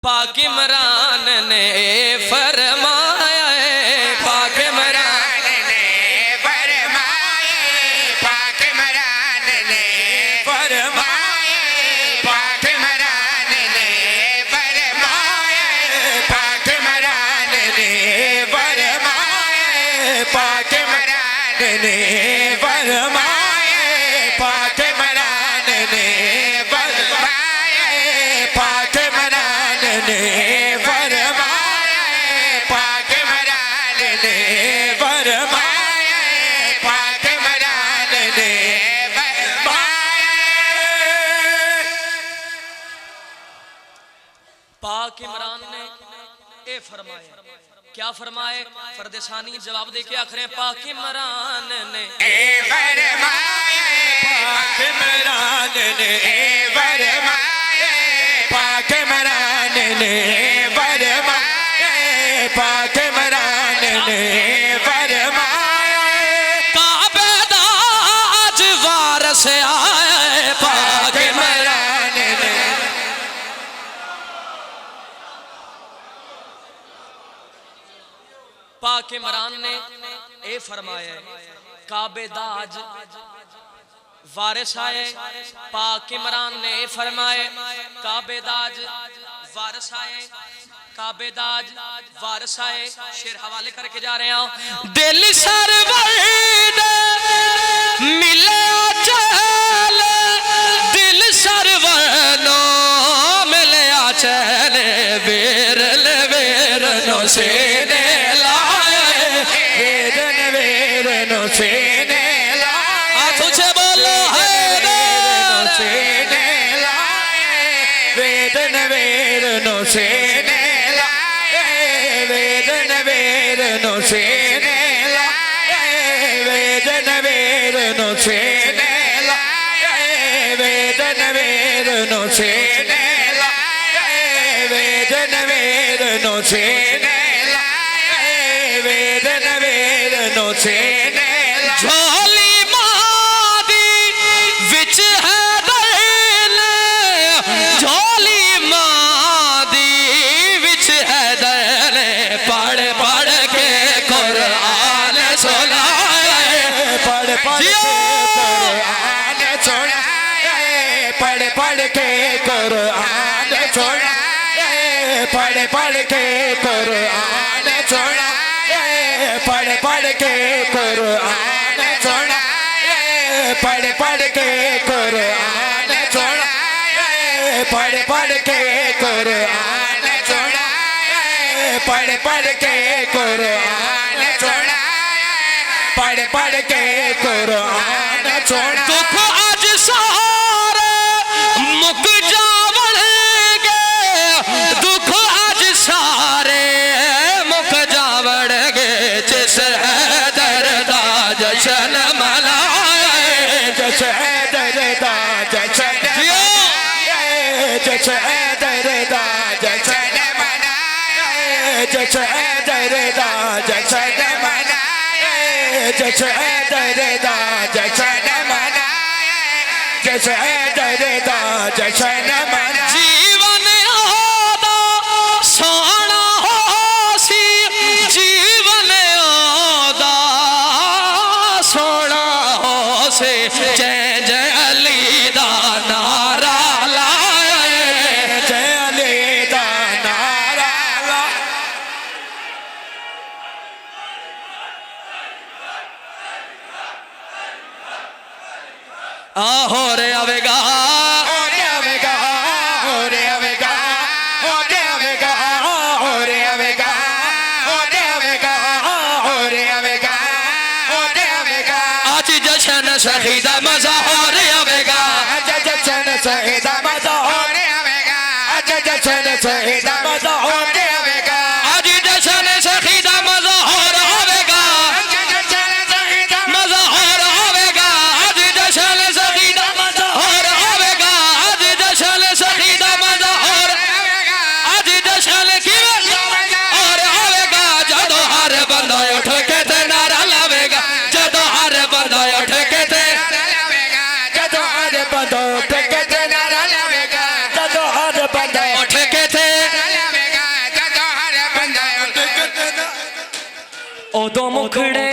पाक इमरान ने फरमाया, पाक इमरान ने फरमाया, पाक इमरान ने फरमाया, पाक इमरान ने फरमाया, पाक इमरान ने फरमाया, पाक इमरान ने फरमाया, पाक इमरान ने फरमाया, पाक इमरान ने फरमाया, पाक इमरान ने फरमाया, पाक इमरान ने फरमाया। पाक इमरान ने ए फरमाया, क्या फरमाए? फरदेसानी जवाब देके आखिर पाक इमरान ने फरमाया, पाक इमरान ने फरमाया, पाक इमरान ने फरमाया, पाक इमरान ने फरमाया, काबेदाज वारस आए, पाक इमरान ने। पाक इमरान ने ए फरमाया, काबेदाज वारिस आए, पाक इमरान ने फरमाए, काबेदाज वारिस आए, काबेदाज वारिस आए। शेर हवाले करके जा रहे हैं। दिल सरवर मिले चल, दिल सरवर नो मिले चल, बेरल बेरनो से सेने लाए, तुझे बोलो है सेने लाए, वेदन वेरनो सेने लाए, वेदन वेरनो सेने लाए, वेदन वेरनो सेने लाए, वेदन वेरनो सेने लाए, वेदन वेरनो सेने लाए, वेदन वेरनो सेने झोली मादी विच है दल, झोली मादी विच है दल, पढ़ पढ़ के कुरान सुनाए, पढ़ पढ़ के कुरान सुनाए, पढ़ पढ़ के कुरान सुनाए, पढ़ पढ़ के कुरान सुनाए, पढ़ पढ़ के कुरान सुनाए, पढ़ पढ़ के कुरान सुनाए, पढ़ पढ़ के कुरान सुनाए, पढ़ पढ़ के कुरान सुनाए, पढ़ पढ़ के कुरान सुनाए। दुख आज सारे मुक जावड़गे, दुख आज सारे मुक जावड़गे, जिस दरदा जशन मनाए, जश दरदा जशन मनाए, जश दरदा जशन मनाए, जश दरदा जशन मनाए, जश दरदा जशन मनाए, जश दरदा जशन मनाए। जीवन आदा सोना होसी, जीवन आदा सोना होसे, जय जय अली दा नारा लाए, जय अली दा नारा लाए। आहो रे आवेगा, आवेगा मुखड़े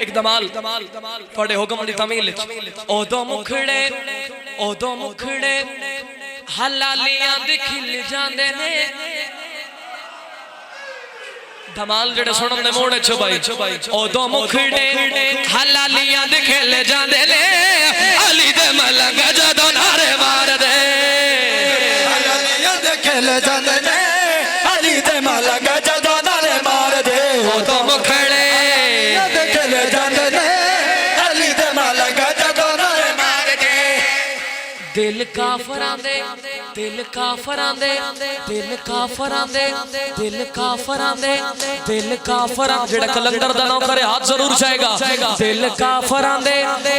एक दमाल थोड़े हुक्म दी तमील ओदो मुखड़े हलालियां दी खिल जांदे ने धमाल जेड़े सुनन दे मोड़ च भाई ओदो मुखड़े हलालियां दी खिल जांदे ने अली दे मलंग जदों नारे मार दे हलालियां दे खिल जांदे ने अली दे मलंग जदों नारे मार दे ओदो मुखड़े दे खिल जांदे ने अली दे मलंग जदों नारे मार दे दिल काफरां दे दिल काफरां दे दिल काफरां दे दिल काफरां दे दिल काफरां जेड़ा कलंदर दा नाम करे हाथ जरूर जाएगा दिल काफरां दे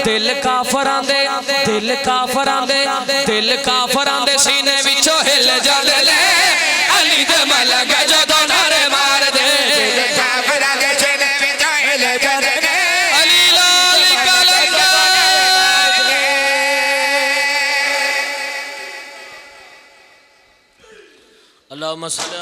दिल काफरां दे दिल काफरां दे दिल काफरां दे सीने विचों हिल जांदे ने अली दे मलंग जदों नारे मार दे दिल काफरां दे सीने विचों हिल जांदे ने अली लाल कलंदर अल्लाहुम्मा सल्ली